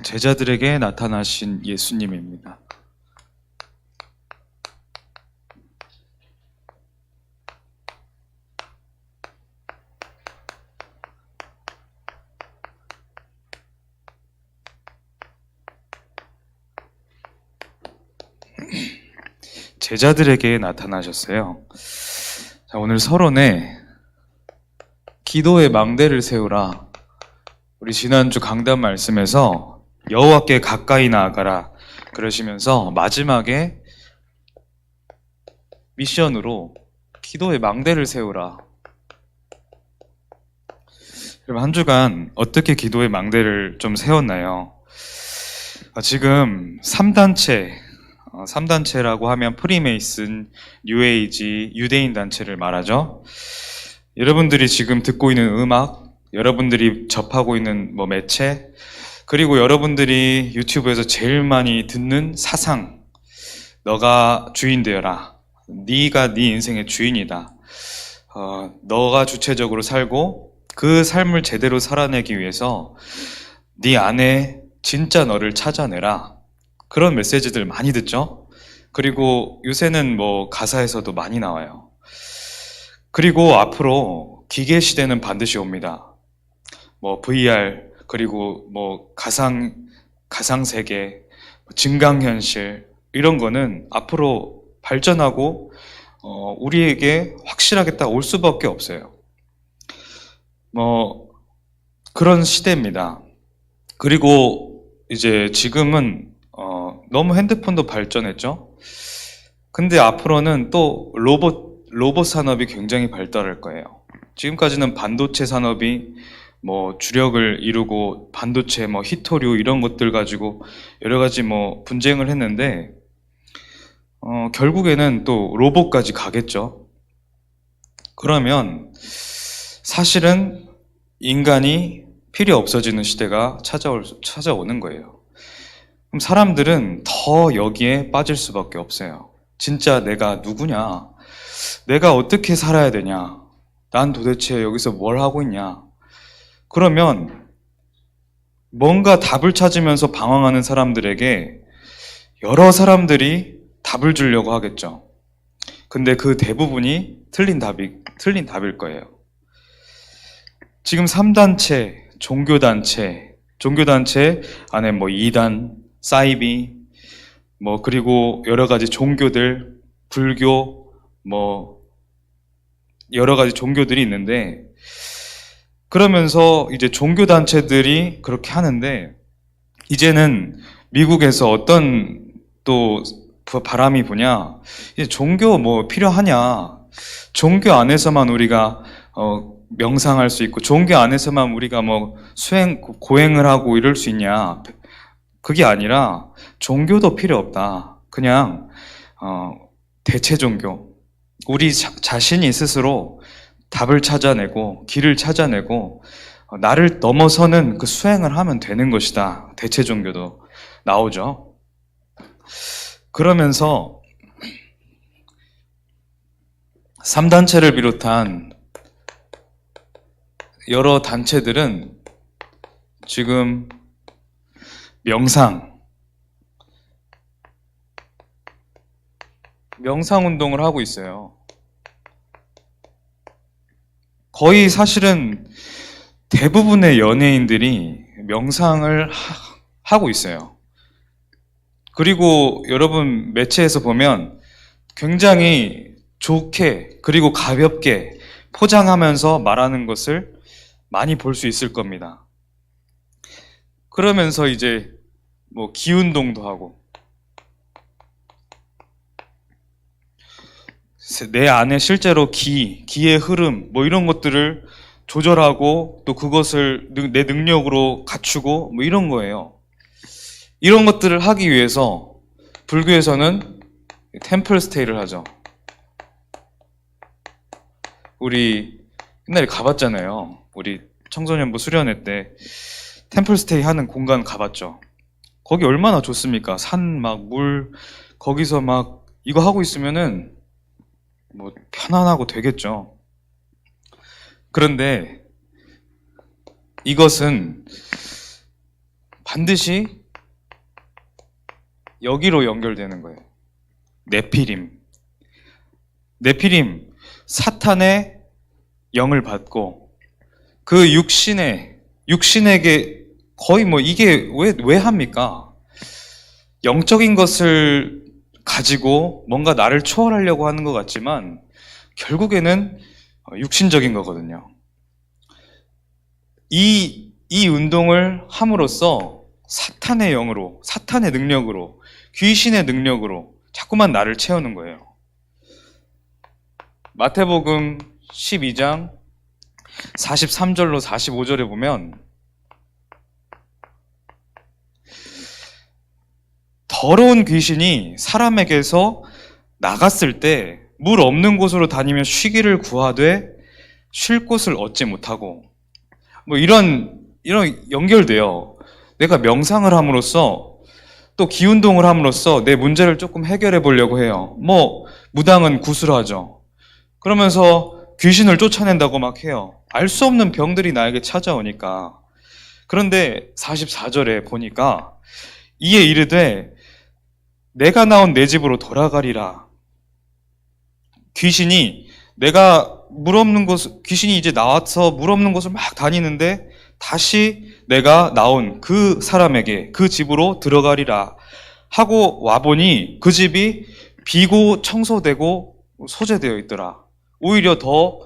제자들에게 나타나신 예수님입니다. 제자들에게 나타나셨어요. 자, 오늘 서론에 기도의 망대를 세우라. 우리 지난주 강단 말씀에서 여호와께 가까이 나아가라 그러시면서 마지막에 미션으로 기도의 망대를 세우라. 여러분, 한 주간 어떻게 기도의 망대를 좀 세웠나요? 지금 3단체라고 하면 프리메이슨, 뉴에이지, 유대인 단체를 말하죠. 여러분들이 지금 듣고 있는 음악, 여러분들이 접하고 있는 매체, 그리고 여러분들이 유튜브에서 제일 많이 듣는 사상, 너가 주인 되어라. 네가 네 인생의 주인이다. 너가 주체적으로 살고 그 삶을 제대로 살아내기 위해서 네 안에 진짜 너를 찾아내라. 그런 메시지들 많이 듣죠? 그리고 요새는 가사에서도 많이 나와요. 그리고 앞으로 기계 시대는 반드시 옵니다. VR, 그리고 가상세계, 증강현실, 이런 거는 앞으로 발전하고, 우리에게 확실하게 딱 올 수밖에 없어요. 그런 시대입니다. 그리고 이제 지금은, 너무 핸드폰도 발전했죠? 근데 앞으로는 또 로봇 산업이 굉장히 발달할 거예요. 지금까지는 반도체 산업이 주력을 이루고 반도체 히토류 이런 것들 가지고 여러 가지 분쟁을 했는데 결국에는 또 로봇까지 가겠죠. 그러면 사실은 인간이 필요 없어지는 시대가 찾아오는 거예요. 그럼 사람들은 더 여기에 빠질 수밖에 없어요. 진짜 내가 누구냐? 내가 어떻게 살아야 되냐? 난 도대체 여기서 뭘 하고 있냐? 그러면 뭔가 답을 찾으면서 방황하는 사람들에게 여러 사람들이 답을 주려고 하겠죠. 근데 그 대부분이 틀린 답일 거예요. 지금 3단체, 종교단체 안에 이단, 사이비, 그리고 여러 가지 종교들, 불교, 여러 가지 종교들이 있는데, 그러면서 이제 종교단체들이 그렇게 하는데, 이제는 미국에서 어떤 또 바람이 부냐, 이제 종교 필요하냐, 종교 안에서만 우리가 명상할 수 있고, 종교 안에서만 우리가 고행을 하고 이럴 수 있냐. 그게 아니라 종교도 필요 없다. 그냥 대체 종교, 우리 자신이 스스로 답을 찾아내고 길을 찾아내고 나를 넘어서는 그 수행을 하면 되는 것이다. 대체 종교도 나오죠. 그러면서 3단체를 비롯한 여러 단체들은 지금 명상 운동을 하고 있어요. 거의 사실은 대부분의 연예인들이 명상을 하고 있어요. 그리고 여러분 매체에서 보면 굉장히 좋게 그리고 가볍게 포장하면서 말하는 것을 많이 볼 수 있을 겁니다. 그러면서 이제 기운동도 하고 내 안에 실제로 기의 흐름 이런 것들을 조절하고 또 그것을 내 능력으로 갖추고 이런 거예요. 이런 것들을 하기 위해서 불교에서는 템플 스테이를 하죠. 우리 옛날에 가봤잖아요. 우리 청소년부 수련회 때 템플 스테이 하는 공간 가봤죠. 거기 얼마나 좋습니까? 산 물 거기서 이거 하고 있으면은 편안하고 되겠죠. 그런데 이것은 반드시 여기로 연결되는 거예요. 네피림. 네피림, 사탄의 영을 받고 그 육신에게 거의 뭐 이게 왜 합니까? 영적인 것을 가지고 뭔가 나를 초월하려고 하는 것 같지만 결국에는 육신적인 거거든요. 이 운동을 함으로써 사탄의 영으로, 사탄의 능력으로, 귀신의 능력으로 자꾸만 나를 채우는 거예요. 마태복음 12장 43절로 45절에 보면 더러운 귀신이 사람에게서 나갔을 때 물 없는 곳으로 다니며 쉬기를 구하되 쉴 곳을 얻지 못하고 뭐 이런 연결돼요. 내가 명상을 함으로써 또 기운동을 함으로써 내 문제를 조금 해결해 보려고 해요. 뭐 무당은 구슬하죠. 그러면서 귀신을 쫓아낸다고 막 해요. 알 수 없는 병들이 나에게 찾아오니까. 그런데 44절에 보니까 이에 이르되 내가 나온 내 집으로 돌아가리라. 귀신이 이제 나와서 물 없는 곳을 막 다니는데 다시 내가 나온 그 사람에게 그 집으로 들어가리라 하고 와보니 그 집이 비고 청소되고 소재되어 있더라. 오히려 더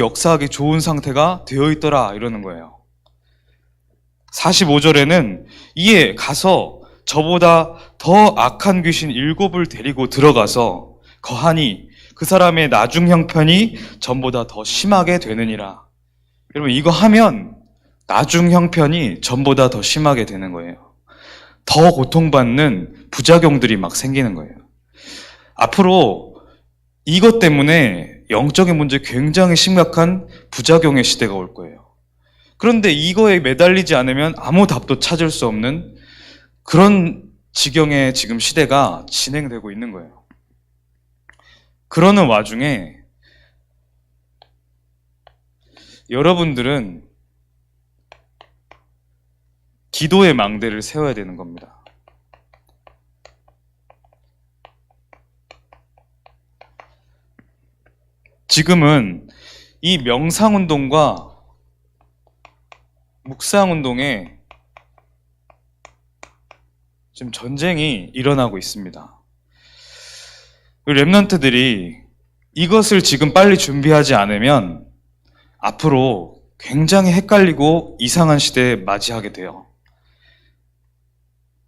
역사하기 좋은 상태가 되어 있더라 이러는 거예요. 45절에는 이에 가서 저보다 더 악한 귀신 7을 데리고 들어가서 거하니 그 사람의 나중 형편이 전보다 더 심하게 되느니라. 여러분 이거 하면 나중 형편이 전보다 더 심하게 되는 거예요. 더 고통받는 부작용들이 막 생기는 거예요. 앞으로 이것 때문에 영적인 문제 굉장히 심각한 부작용의 시대가 올 거예요. 그런데 이거에 매달리지 않으면 아무 답도 찾을 수 없는 그런 지경의 지금 시대가 진행되고 있는 거예요. 그러는 와중에 여러분들은 기도의 망대를 세워야 되는 겁니다. 지금은 이 명상운동과 묵상운동에 지금 전쟁이 일어나고 있습니다. 랩런트들이 이것을 지금 빨리 준비하지 않으면 앞으로 굉장히 헷갈리고 이상한 시대에 맞이하게 돼요.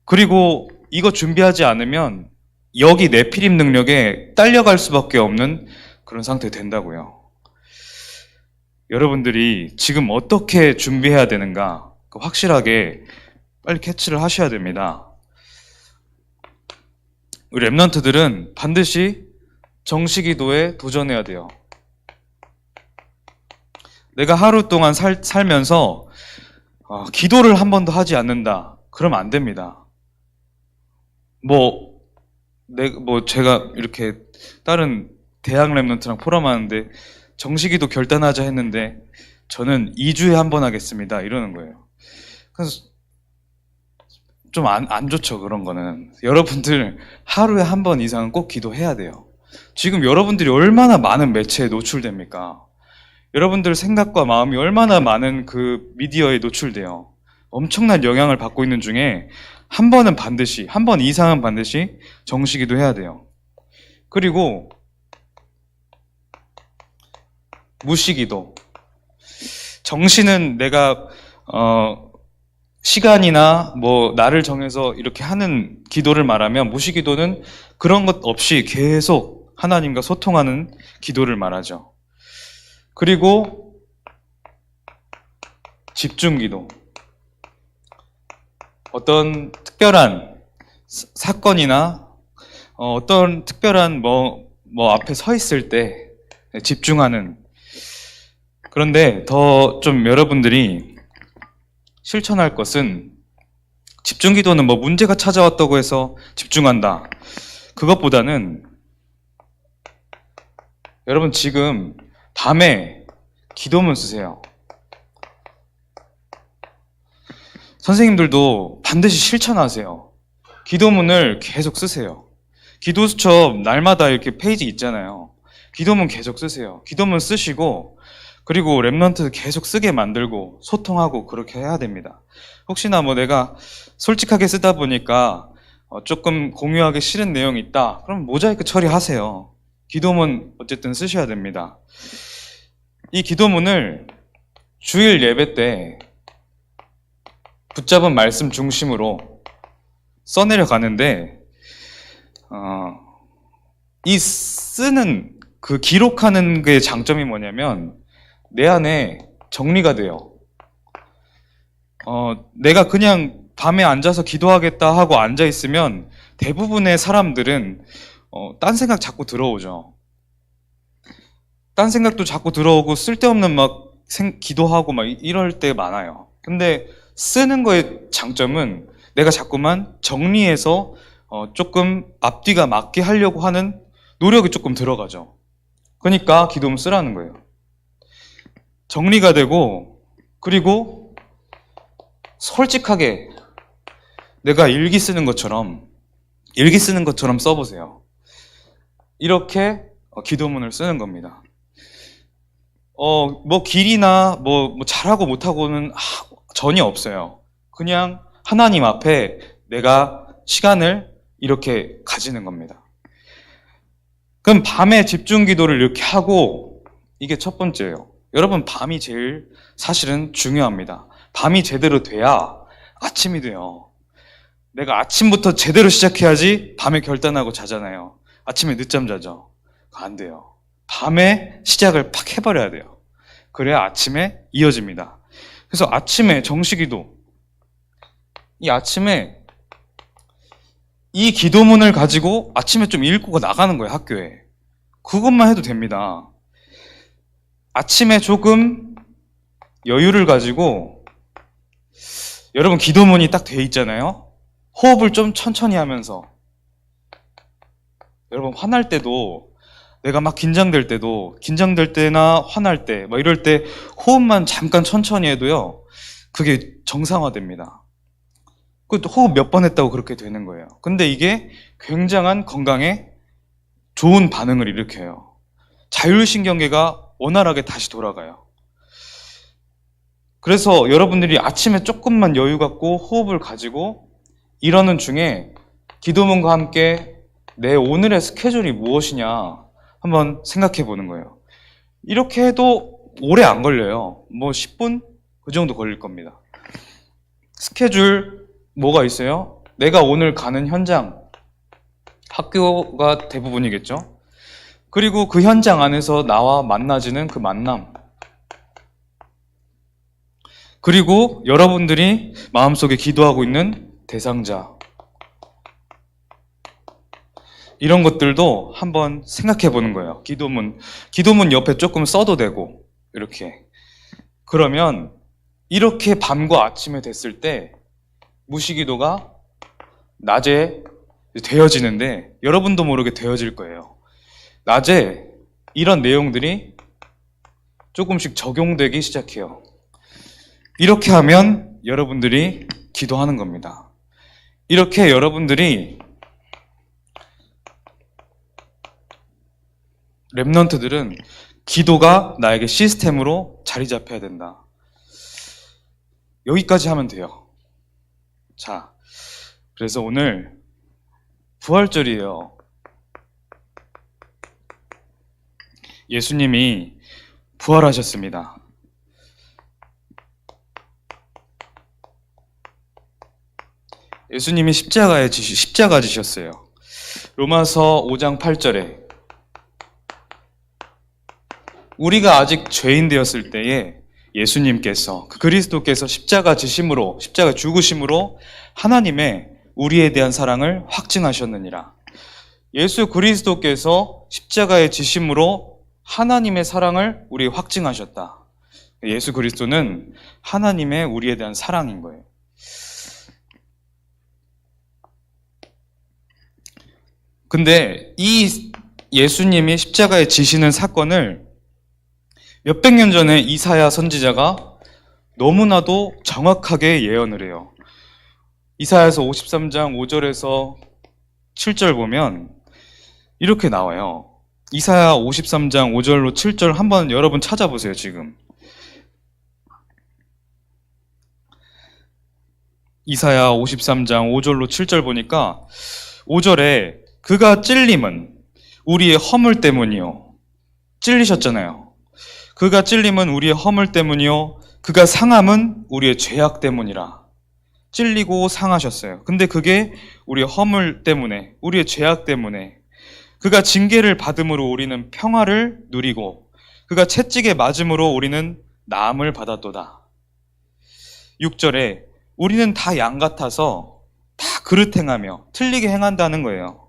그리고 이거 준비하지 않으면 여기 네피림 능력에 딸려갈 수밖에 없는 그런 상태 된다고요. 여러분들이 지금 어떻게 준비해야 되는가 확실하게 빨리 캐치를 하셔야 됩니다. 우리 랩런트들은 반드시 정시기도에 도전해야 돼요. 내가 하루 동안 살면서 기도를 한 번도 하지 않는다. 그러면 안 됩니다. 제가 이렇게 다른 대학 랩런트랑 포럼하는데 정시기도 결단하자 했는데 저는 2주에 한 번 하겠습니다. 이러는 거예요. 그래서 좀 안 좋죠, 그런 거는. 여러분들 하루에 한 번 이상은 꼭 기도해야 돼요. 지금 여러분들이 얼마나 많은 매체에 노출됩니까? 여러분들 생각과 마음이 얼마나 많은 그 미디어에 노출돼요. 엄청난 영향을 받고 있는 중에 한 번 이상은 반드시 정시기도 해야 돼요. 그리고 무시기도. 정시는 내가 시간이나 날을 정해서 이렇게 하는 기도를 말하면, 무시기도는 그런 것 없이 계속 하나님과 소통하는 기도를 말하죠. 그리고 집중기도. 어떤 특별한 사건이나 어떤 특별한 앞에 서 있을 때 집중하는. 그런데 더 좀 여러분들이 실천할 것은, 집중기도는 문제가 찾아왔다고 해서 집중한다, 그것보다는 여러분 지금 밤에 기도문 쓰세요. 선생님들도 반드시 실천하세요. 기도문을 계속 쓰세요. 기도수첩 날마다 이렇게 페이지 있잖아요. 기도문 계속 쓰세요. 기도문 쓰시고 그리고 랩런트 계속 쓰게 만들고 소통하고 그렇게 해야 됩니다. 혹시나 뭐 내가 솔직하게 쓰다 보니까 조금 공유하기 싫은 내용이 있다. 그럼 모자이크 처리하세요. 기도문 어쨌든 쓰셔야 됩니다. 이 기도문을 주일 예배 때 붙잡은 말씀 중심으로 써내려 가는데 이 쓰는 그 기록하는 게 장점이 뭐냐면 내 안에 정리가 돼요. 내가 그냥 밤에 앉아서 기도하겠다 하고 앉아 있으면 대부분의 사람들은 딴 생각 자꾸 들어오죠. 딴 생각도 자꾸 들어오고 쓸데없는 막 기도하고 막 이럴 때 많아요. 근데 쓰는 거의 장점은 내가 자꾸만 정리해서 조금 앞뒤가 맞게 하려고 하는 노력이 조금 들어가죠. 그러니까 기도문 쓰라는 거예요. 정리가 되고 그리고 솔직하게 내가 일기 쓰는 것처럼 써보세요. 이렇게 기도문을 쓰는 겁니다. 뭐 길이나 뭐 잘하고 못하고는 전혀 없어요. 그냥 하나님 앞에 내가 시간을 이렇게 가지는 겁니다. 그럼 밤에 집중 기도를 이렇게 하고 이게 첫 번째예요. 여러분 밤이 제일 사실은 중요합니다. 밤이 제대로 돼야 아침이 돼요. 내가 아침부터 제대로 시작해야지 밤에 결단하고 자잖아요. 아침에 늦잠 자죠. 안 돼요. 밤에 시작을 팍 해버려야 돼요. 그래야 아침에 이어집니다. 그래서 아침에 정시기도, 이 아침에 이 기도문을 가지고 아침에 좀 읽고 나가는 거예요, 학교에. 그것만 해도 됩니다. 아침에 조금 여유를 가지고, 여러분 기도문이 딱 돼 있잖아요. 호흡을 좀 천천히 하면서, 여러분 화날 때도, 내가 막 긴장될 때나 화날 때, 막 이럴 때 호흡만 잠깐 천천히 해도요, 그게 정상화됩니다. 그 호흡 몇 번 했다고 그렇게 되는 거예요. 근데 이게 굉장한 건강에 좋은 반응을 일으켜요. 자율신경계가 원활하게 다시 돌아가요. 그래서 여러분들이 아침에 조금만 여유 갖고 호흡을 가지고 이러는 중에 기도문과 함께 내 오늘의 스케줄이 무엇이냐 한번 생각해 보는 거예요. 이렇게 해도 오래 안 걸려요. 뭐 10분? 그 정도 걸릴 겁니다. 스케줄 뭐가 있어요? 내가 오늘 가는 현장, 학교가 대부분이겠죠? 그리고 그 현장 안에서 나와 만나지는 그 만남, 그리고 여러분들이 마음속에 기도하고 있는 대상자, 이런 것들도 한번 생각해 보는 거예요. 기도문 옆에 조금 써도 되고 이렇게. 그러면 이렇게 밤과 아침에 됐을 때 무시기도가 낮에 되어지는데 여러분도 모르게 되어질 거예요. 낮에 이런 내용들이 조금씩 적용되기 시작해요. 이렇게 하면 여러분들이 기도하는 겁니다. 이렇게 여러분들이 랩런트들은 기도가 나에게 시스템으로 자리 잡혀야 된다. 여기까지 하면 돼요. 자, 그래서 오늘 부활절이에요. 예수님이 부활하셨습니다. 예수님이 십자가 지셨어요. 로마서 5장 8절에 우리가 아직 죄인 되었을 때에 예수님께서, 그리스도께서 십자가 죽으심으로 하나님의 우리에 대한 사랑을 확증하셨느니라. 예수 그리스도께서 십자가에 지심으로 하나님의 사랑을 우리에 확증하셨다. 예수 그리스도는 하나님의 우리에 대한 사랑인 거예요. 근데 이 예수님이 십자가에 지시는 사건을 몇백 년 전에 이사야 선지자가 너무나도 정확하게 예언을 해요. 이사야서 53장 5절에서 7절 보면 이렇게 나와요. 이사야 53장 5절로 7절 한번 여러분 찾아보세요, 지금. 이사야 53장 5절로 7절 보니까 5절에 그가 찔림은 우리의 허물 때문이요. 찔리셨잖아요. 그가 찔림은 우리의 허물 때문이요. 그가 상함은 우리의 죄악 때문이라. 찔리고 상하셨어요. 근데 그게 우리의 허물 때문에, 우리의 죄악 때문에, 그가 징계를 받음으로 우리는 평화를 누리고 그가 채찍에 맞음으로 우리는 나음을 받았도다. 6절에 우리는 다 양 같아서 다 그릇 행하며 틀리게 행한다는 거예요.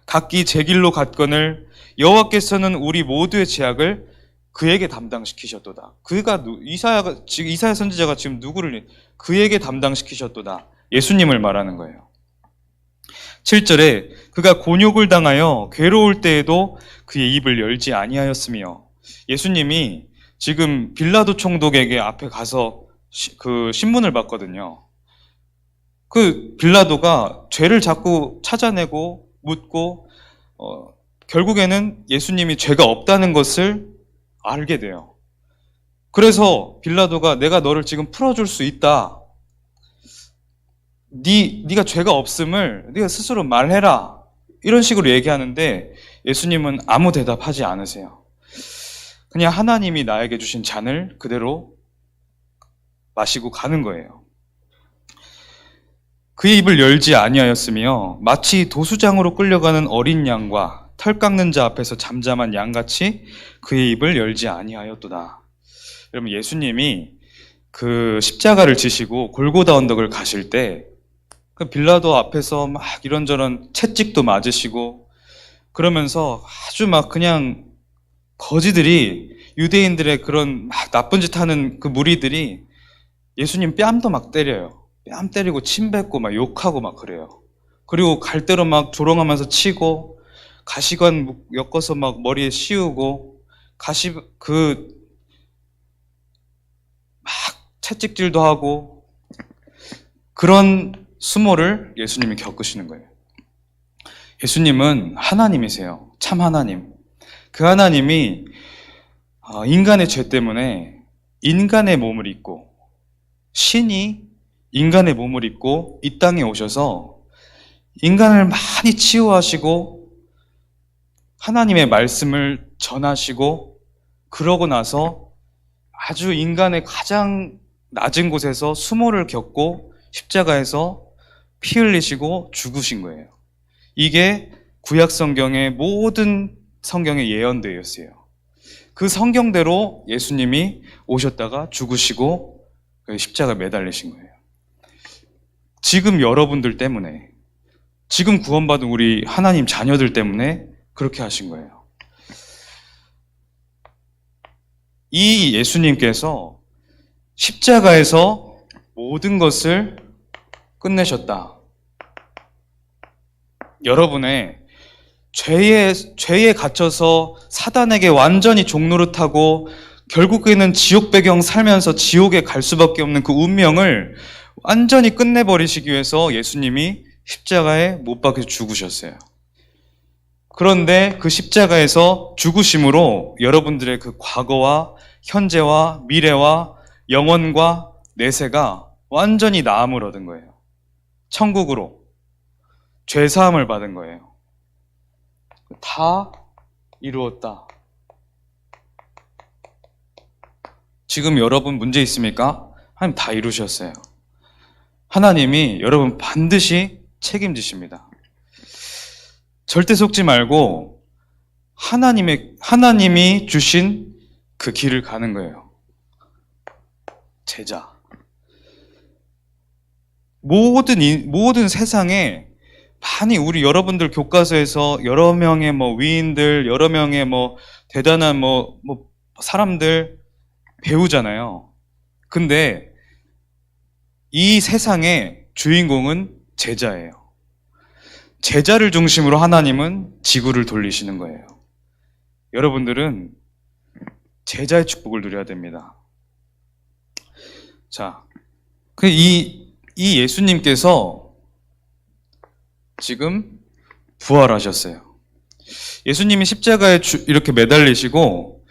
각기 제 길로 갔거늘 여호와께서는 우리 모두의 죄악을 그에게 담당시키셨도다. 그가 이사야 선지자가 지금 누구를 그에게 담당시키셨도다. 예수님을 말하는 거예요. 7절에 그가 곤욕을 당하여 괴로울 때에도 그의 입을 열지 아니하였으며, 예수님이 지금 빌라도 총독에게 앞에 가서 그 신문을 받거든요. 그 빌라도가 죄를 자꾸 찾아내고 묻고 결국에는 예수님이 죄가 없다는 것을 알게 돼요. 그래서 빌라도가 내가 너를 지금 풀어줄 수 있다. 네가 죄가 없음을 네가 스스로 말해라. 이런 식으로 얘기하는데 예수님은 아무 대답하지 않으세요. 그냥 하나님이 나에게 주신 잔을 그대로 마시고 가는 거예요. 그의 입을 열지 아니하였으며 마치 도수장으로 끌려가는 어린 양과 털 깎는 자 앞에서 잠잠한 양같이 그의 입을 열지 아니하였도다. 여러분, 예수님이 그 십자가를 지시고 골고다 언덕을 가실 때 그 빌라도 앞에서 막 이런저런 채찍도 맞으시고 그러면서 아주 막 그냥 거지들이, 유대인들의 그런 막 나쁜 짓 하는 그 무리들이 예수님 뺨도 막 때려요. 뺨 때리고 침 뱉고 막 욕하고 막 그래요. 그리고 갈대로 막 조롱하면서 치고 가시관 엮어서 막 머리에 씌우고 막 채찍질도 하고 그런 수모를 예수님이 겪으시는 거예요. 예수님은 하나님이세요. 참 하나님. 그 하나님이 인간의 죄 때문에 인간의 몸을 입고, 신이 인간의 몸을 입고 이 땅에 오셔서 인간을 많이 치유하시고 하나님의 말씀을 전하시고, 그러고 나서 아주 인간의 가장 낮은 곳에서 수모를 겪고 십자가에서 피 흘리시고 죽으신 거예요. 이게 구약 성경의 모든 성경에 예언되어 있어요. 그 성경대로 예수님이 오셨다가 죽으시고 십자가에 매달리신 거예요. 지금 여러분들 때문에, 지금 구원받은 우리 하나님 자녀들 때문에 그렇게 하신 거예요. 이 예수님께서 십자가에서 모든 것을 끝내셨다. 여러분의 죄에 갇혀서 사단에게 완전히 종노릇하고 결국에는 지옥 배경 살면서 지옥에 갈 수밖에 없는 그 운명을 완전히 끝내버리시기 위해서 예수님이 십자가에 못 박혀 죽으셨어요. 그런데 그 십자가에서 죽으심으로 여러분들의 그 과거와 현재와 미래와 영원과 내세가 완전히 나음을 얻은 거예요. 천국으로 죄사함을 받은 거예요. 다 이루었다. 지금 여러분 문제 있습니까? 하나님 다 이루셨어요. 하나님이 여러분 반드시 책임지십니다. 절대 속지 말고 하나님이 주신 그 길을 가는 거예요. 제자. 모든 세상에 많이 우리 여러분들 교과서에서 여러 명의 위인들, 여러 명의 대단한 사람들 배우잖아요. 근데 이 세상의 주인공은 제자예요. 제자를 중심으로 하나님은 지구를 돌리시는 거예요. 여러분들은 제자의 축복을 누려야 됩니다. 자, 이 예수님께서 지금 부활하셨어요. 예수님이 십자가에 이렇게 매달리시고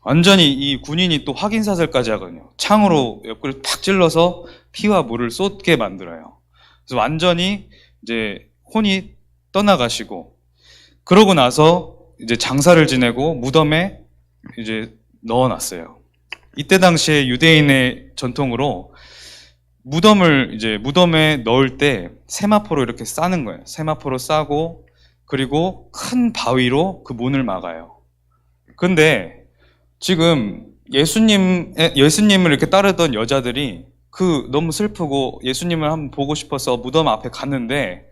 완전히 이 군인이 또 확인사살까지 하거든요. 창으로 옆구리 팍 찔러서 피와 물을 쏟게 만들어요. 그래서 완전히 이제 혼이 떠나가시고, 그러고 나서 이제 장사를 지내고 무덤에 이제 넣어놨어요. 이때 당시에 유대인의 전통으로 무덤에 넣을 때 세마포로 이렇게 싸는 거예요. 세마포로 싸고, 그리고 큰 바위로 그 문을 막아요. 근데 지금 예수님을 이렇게 따르던 여자들이 너무 슬프고 예수님을 한번 보고 싶어서 무덤 앞에 갔는데,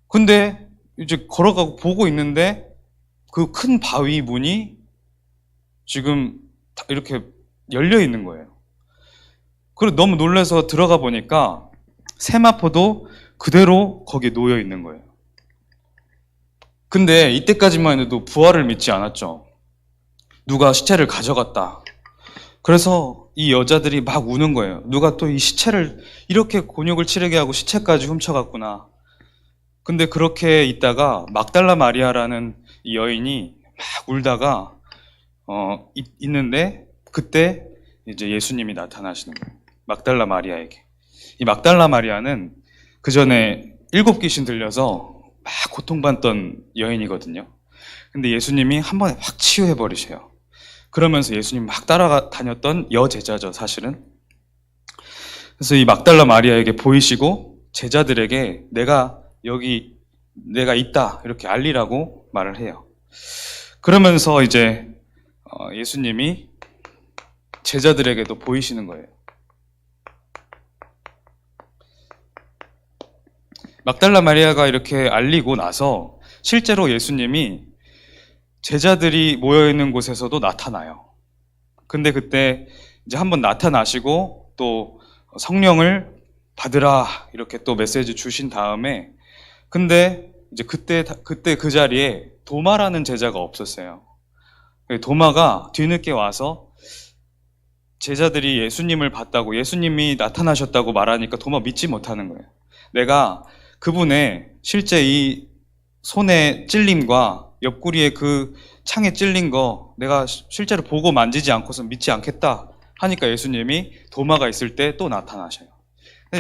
근데 이제 걸어가고 보고 있는데 그 큰 바위 문이 지금 이렇게 열려 있는 거예요. 그리고 너무 놀라서 들어가 보니까 세마포도 그대로 거기에 놓여 있는 거예요. 근데 이때까지만 해도 부활을 믿지 않았죠. 누가 시체를 가져갔다. 그래서 이 여자들이 막 우는 거예요. 누가 또 이 시체를 이렇게 곤욕을 치르게 하고 시체까지 훔쳐갔구나. 근데 그렇게 있다가 막달라 마리아라는 이 여인이 막 울다가 있는데, 그때 이제 예수님이 나타나시는 거예요. 막달라 마리아에게. 이 막달라 마리아는 그 전에 7 귀신 들려서 막 고통받던 여인이거든요. 근데 예수님이 한 번에 확 치유해 버리세요. 그러면서 예수님 막 따라다녔던 여제자죠, 사실은. 그래서 이 막달라 마리아에게 보이시고 제자들에게 내가 있다 이렇게 알리라고 말을 해요. 그러면서 이제 예수님이 제자들에게도 보이시는 거예요. 막달라 마리아가 이렇게 알리고 나서 실제로 예수님이 제자들이 모여있는 곳에서도 나타나요. 근데 그때 이제 한번 나타나시고 또 성령을 받으라 이렇게 또 메시지 주신 다음에, 근데 이제 그때 그 자리에 도마라는 제자가 없었어요. 도마가 뒤늦게 와서 제자들이 예수님을 봤다고, 예수님이 나타나셨다고 말하니까 도마 믿지 못하는 거예요. 내가 그분의 실제 이 손에 찔림과 옆구리에 그 창에 찔린 거 내가 실제로 보고 만지지 않고서 믿지 않겠다 하니까 예수님이 도마가 있을 때 또 나타나셔요.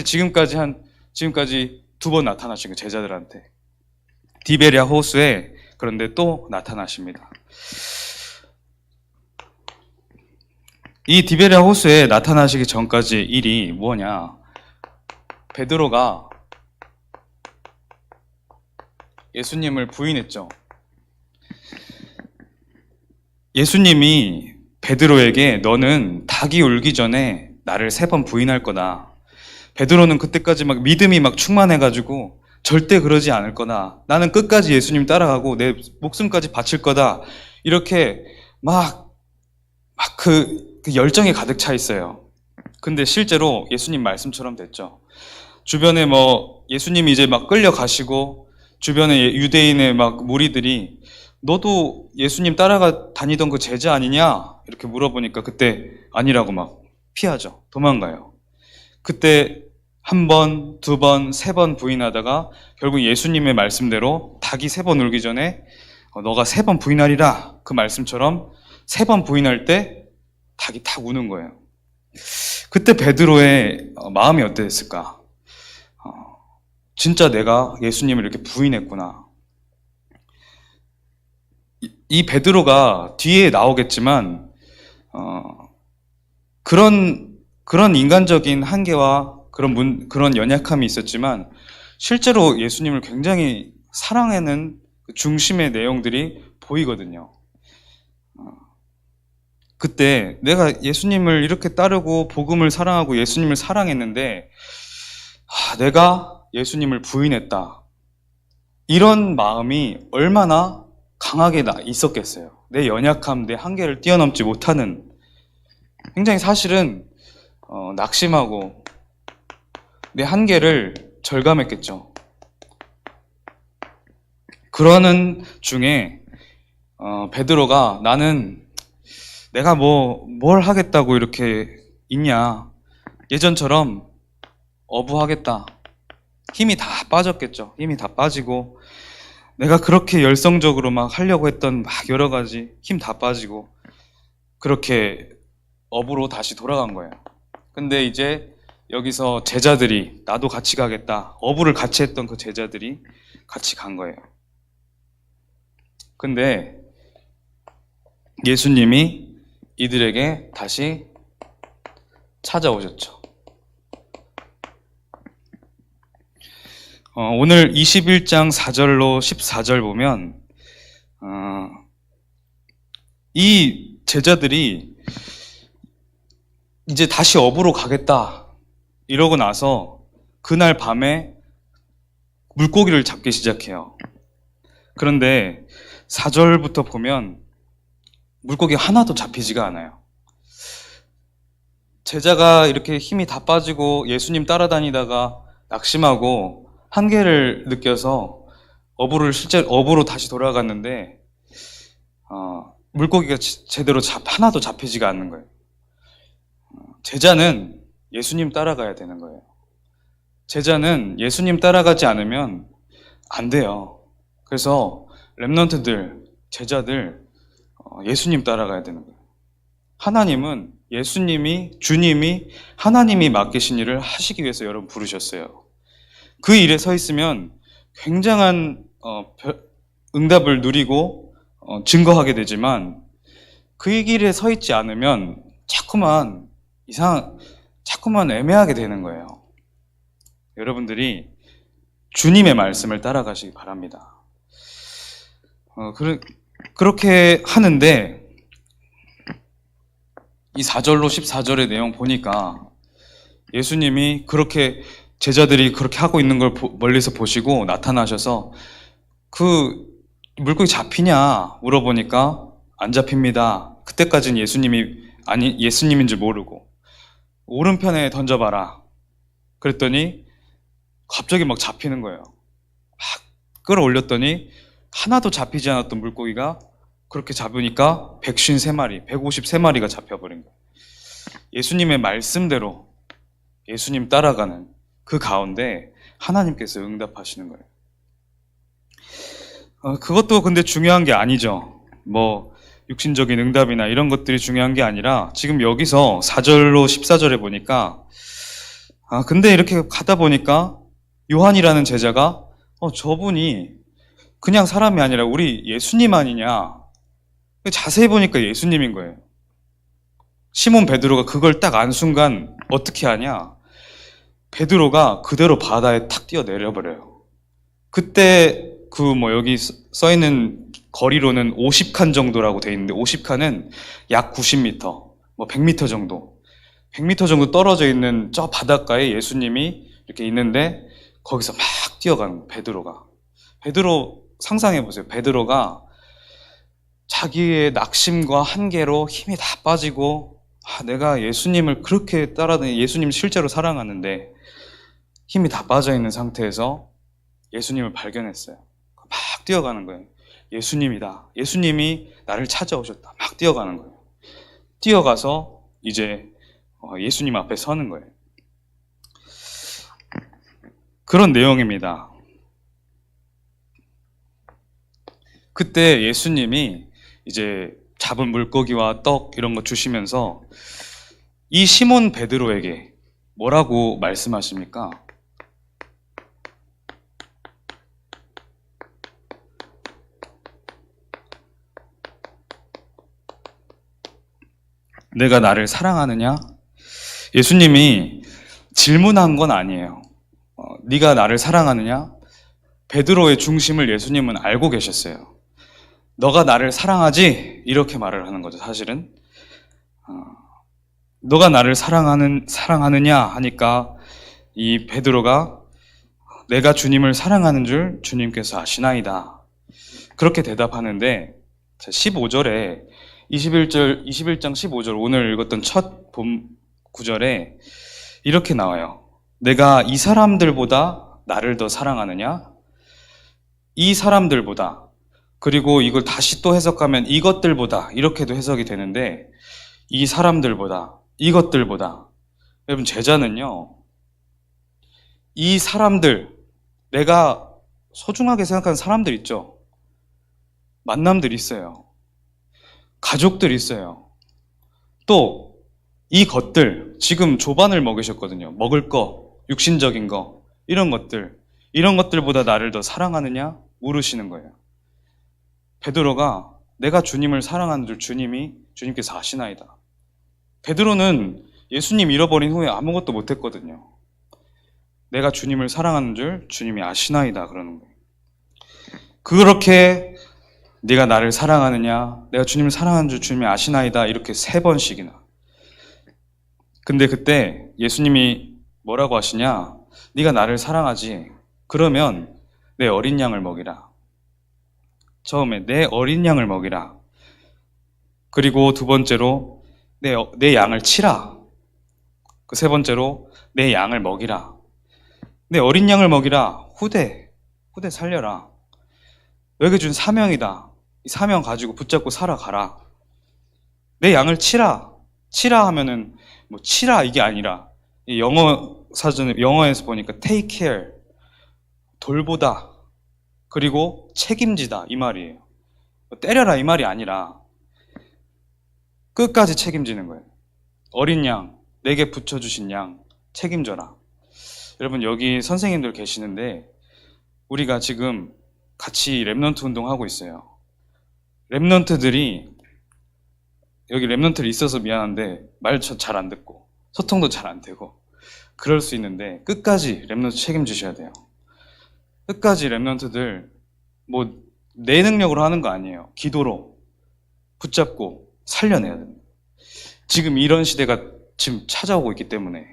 지금까지 2번 나타나신 거예요, 제자들한테. 디베랴 호수에, 그런데 또 나타나십니다. 이 디베랴 호수에 나타나시기 전까지 일이 뭐냐? 베드로가 예수님을 부인했죠. 예수님이 베드로에게 너는 닭이 울기 전에 나를 3번 부인할 거다. 베드로는 그때까지 막 믿음이 막 충만해가지고 절대 그러지 않을 거다. 나는 끝까지 예수님 따라가고 내 목숨까지 바칠 거다. 이렇게 그 열정이 가득 차 있어요. 근데 실제로 예수님 말씀처럼 됐죠. 주변에 예수님이 이제 막 끌려가시고 주변에 유대인의 막 무리들이 너도 예수님 따라가 다니던 그 제자 아니냐? 이렇게 물어보니까 그때 아니라고 막 피하죠. 도망가요. 그때 1번, 2번, 3번 부인하다가 결국 예수님의 말씀대로 닭이 3번 울기 전에 너가 3번 부인하리라, 그 말씀처럼 3번 부인할 때 닭이 탁 우는 거예요. 그때 베드로의 마음이 어땠을까? 진짜 내가 예수님을 이렇게 부인했구나. 이 베드로가 뒤에 나오겠지만 그런 인간적인 한계와 그런 연약함이 있었지만 실제로 예수님을 굉장히 사랑하는 중심의 내용들이 보이거든요. 그때 내가 예수님을 이렇게 따르고 복음을 사랑하고 예수님을 사랑했는데 내가 예수님을 부인했다. 이런 마음이 얼마나 강하게 있었겠어요. 내 연약함, 내 한계를 뛰어넘지 못하는, 굉장히 사실은 낙심하고 내 한계를 절감했겠죠. 그러는 중에 베드로가 나는 내가 뭘 하겠다고 이렇게 있냐, 예전처럼 어부하겠다, 힘이 다 빠졌겠죠. 힘이 다 빠지고 내가 그렇게 열성적으로 막 하려고 했던 막 여러 가지 힘 다 빠지고 그렇게 업으로 다시 돌아간 거예요. 근데 이제 여기서 제자들이 나도 같이 가겠다. 어부를 같이 했던 그 제자들이 같이 간 거예요. 근데 예수님이 이들에게 다시 찾아오셨죠. 오늘 21장 4절로 14절 보면 이 제자들이 이제 다시 어부로 가겠다 이러고 나서 그날 밤에 물고기를 잡기 시작해요. 그런데 4절부터 보면 물고기 하나도 잡히지가 않아요. 제자가 이렇게 힘이 다 빠지고 예수님 따라다니다가 낙심하고 한계를 느껴서 어부로 다시 돌아갔는데 물고기가 제대로 하나도 잡히지가 않는 거예요. 제자는 예수님 따라가야 되는 거예요. 제자는 예수님 따라가지 않으면 안 돼요. 그래서 렘넌트들, 제자들 예수님 따라가야 되는 거예요. 하나님은 주님이 하나님이 맡기신 일을 하시기 위해서 여러분 부르셨어요. 그 일에 서 있으면 굉장한 응답을 누리고 증거하게 되지만 그 길에 서 있지 않으면 자꾸만 애매하게 되는 거예요. 여러분들이 주님의 말씀을 따라가시기 바랍니다. 그렇게 하는데 이 4절로 14절의 내용 보니까 예수님이 제자들이 그렇게 하고 있는 걸 멀리서 보시고 나타나셔서 그 물고기 잡히냐 물어보니까 안 잡힙니다. 그때까지는 예수님인 줄 모르고 오른편에 던져봐라. 그랬더니 갑자기 막 잡히는 거예요. 막 끌어올렸더니 하나도 잡히지 않았던 물고기가 그렇게 잡으니까 153마리, 153마리가 잡혀버린 거예요. 예수님의 말씀대로 예수님 따라가는 그 가운데 하나님께서 응답하시는 거예요. 그것도 근데 중요한 게 아니죠. 육신적인 응답이나 이런 것들이 중요한 게 아니라 지금 여기서 4절로 14절에 보니까 근데 이렇게 가다 보니까 요한이라는 제자가 저분이 그냥 사람이 아니라 우리 예수님 아니냐. 자세히 보니까 예수님인 거예요. 시몬 베드로가 그걸 딱 안 순간 어떻게 하냐. 베드로가 그대로 바다에 탁 뛰어내려버려요. 그때 여기 써있는 거리로는 50칸 정도라고 돼 있는데 50칸은 약 90m, 100m 정도 100m 정도 떨어져 있는 저 바닷가에 예수님이 이렇게 있는데 거기서 막 뛰어가는 베드로가. 베드로 상상해보세요. 베드로가 자기의 낙심과 한계로 힘이 다 빠지고 내가 예수님을 그렇게 예수님 실제로 사랑하는데 힘이 다 빠져있는 상태에서 예수님을 발견했어요. 막 뛰어가는 거예요. 예수님이다. 예수님이 나를 찾아오셨다. 막 뛰어가는 거예요. 뛰어가서 이제 예수님 앞에 서는 거예요. 그런 내용입니다. 그때 예수님이 이제 잡은 물고기와 떡 이런 거 주시면서 이 시몬 베드로에게 뭐라고 말씀하십니까? 내가 나를 사랑하느냐? 예수님이 질문한 건 아니에요. 네가 나를 사랑하느냐? 베드로의 중심을 예수님은 알고 계셨어요. 너가 나를 사랑하지? 이렇게 말을 하는 거죠, 사실은. 너가 나를 사랑하느냐? 하니까 이 베드로가 내가 주님을 사랑하는 줄 주님께서 아시나이다. 그렇게 대답하는데 15절에 21장 15절 오늘 읽었던 첫 본 구절에 이렇게 나와요. 내가 이 사람들보다 나를 더 사랑하느냐? 이 사람들보다, 그리고 이걸 다시 또 해석하면 이것들보다 이렇게도 해석이 되는데 이 사람들보다, 이것들보다. 여러분 제자는요 이 사람들, 내가 소중하게 생각하는 사람들 있죠. 만남들 있어요. 가족들 있어요. 또 이 것들, 지금 조반을 먹이셨거든요. 먹을 거, 육신적인 거, 이런 것들보다 나를 더 사랑하느냐 물으시는 거예요. 베드로가 내가 주님을 사랑하는 줄 주님께서 아시나이다. 베드로는 예수님 잃어버린 후에 아무것도 못했거든요. 내가 주님을 사랑하는 줄 주님이 아시나이다 그러는 거예요. 그렇게 네가 나를 사랑하느냐, 내가 주님을 사랑하는 줄 주님이 아시나이다, 이렇게 3번씩이나. 근데 그때 예수님이 뭐라고 하시냐? 네가 나를 사랑하지? 그러면 내 어린 양을 먹이라. 처음에 내 어린 양을 먹이라. 그리고 2번째로 내 양을 치라. 그 3번째로 내 양을 먹이라. 내 어린 양을 먹이라. 후대 살려라. 너에게 준 사명이다. 이 사명 가지고 붙잡고 살아가라. 내 양을 치라. 치라 하면은 뭐 치라 이게 아니라, 이 영어에서 보니까 take care, 돌보다, 그리고 책임지다 이 말이에요. 때려라 이 말이 아니라 끝까지 책임지는 거예요. 어린 양, 내게 붙여주신 양 책임져라. 여러분, 여기 선생님들 계시는데 우리가 지금 같이 랩넌트 운동하고 있어요. 랩넌트들이, 여기 랩넌트들이 있어서 미안한데 말 잘 안 듣고 소통도 잘 안 되고 그럴 수 있는데 끝까지 랩넌트 책임지셔야 돼요. 끝까지 랩넌트들 뭐 내 능력으로 하는 거 아니에요. 기도로 붙잡고 살려내야 됩니다. 지금 이런 시대가 지금 찾아오고 있기 때문에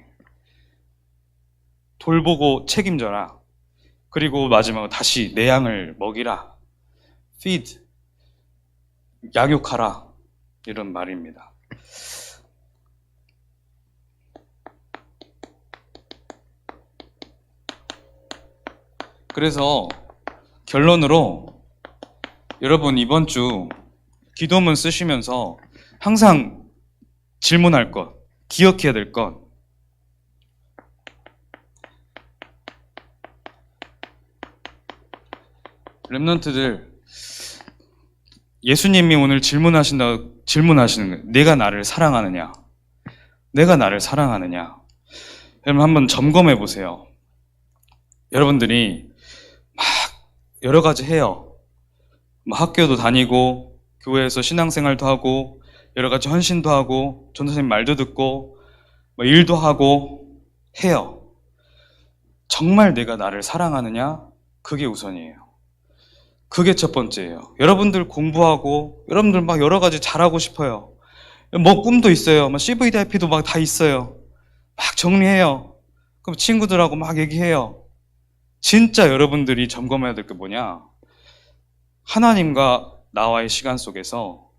돌보고 책임져라. 그리고 마지막으로 다시 내 양을 먹이라. feed, 양육하라. 이런 말입니다. 그래서 결론으로 여러분, 이번 주 기도문 쓰시면서 항상 질문할 것, 기억해야 될 것, 랩넌트들, 예수님이 오늘 질문하시는 거예요. 내가 나를 사랑하느냐? 내가 나를 사랑하느냐? 여러분, 한번 점검해 보세요. 여러분들이 막 여러 가지 해요. 학교도 다니고 교회에서 신앙생활도 하고 여러 가지 헌신도 하고 전도사님 말도 듣고 일도 하고 해요. 정말 내가 나를 사랑하느냐? 그게 우선이에요. 그게 첫 번째예요. 여러분들 공부하고 여러분들 막 여러 가지 잘하고 싶어요. 뭐 꿈도 있어요. 막 CVDIP도 막 다 있어요. 막 정리해요. 그럼 친구들하고 막 얘기해요. 진짜 여러분들이 점검해야 될 게 뭐냐? 하나님과 나와의 시간 속에서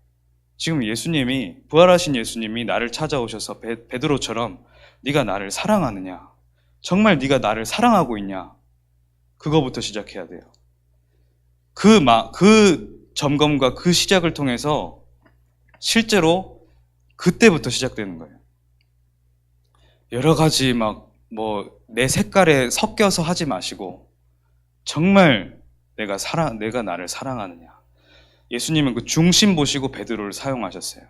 지금 예수님이, 부활하신 예수님이 나를 찾아오셔서 베드로처럼 네가 나를 사랑하느냐? 정말 네가 나를 사랑하고 있냐? 그거부터 시작해야 돼요. 그 점검과 그 시작을 통해서 실제로 그때부터 시작되는 거예요. 여러 가지 내 색깔에 섞여서 하지 마시고 정말 내가 나를 사랑하느냐. 예수님은 그 중심 보시고 베드로를 사용하셨어요.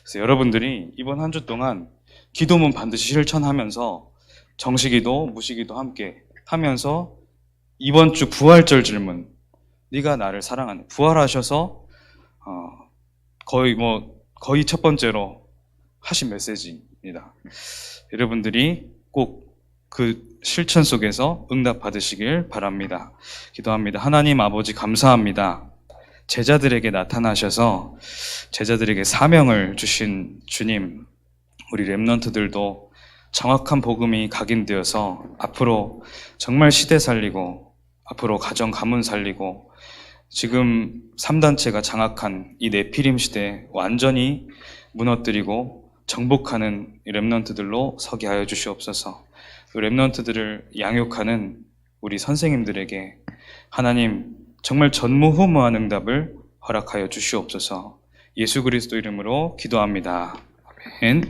그래서 여러분들이 이번 한 주 동안 기도문 반드시 실천하면서 정시기도, 무시기도 함께 하면서 이번 주 부활절 질문, 네가 나를 사랑하느냐. 부활하셔서 거의 첫 번째로 하신 메시지입니다. 여러분들이 꼭 그 실천 속에서 응답 받으시길 바랍니다. 기도합니다. 하나님 아버지, 감사합니다. 제자들에게 나타나셔서 제자들에게 사명을 주신 주님, 우리 랩넌트들도 정확한 복음이 각인되어서 앞으로 정말 시대 살리고 앞으로 가정 가문 살리고 지금 3단체가 장악한 이 네피림 시대 완전히 무너뜨리고 정복하는 이 랩넌트들로 서게 하여 주시옵소서. 그 랩넌트들을 양육하는 우리 선생님들에게 하나님 정말 전무후무한 응답을 허락하여 주시옵소서. 예수 그리스도 이름으로 기도합니다. 아멘.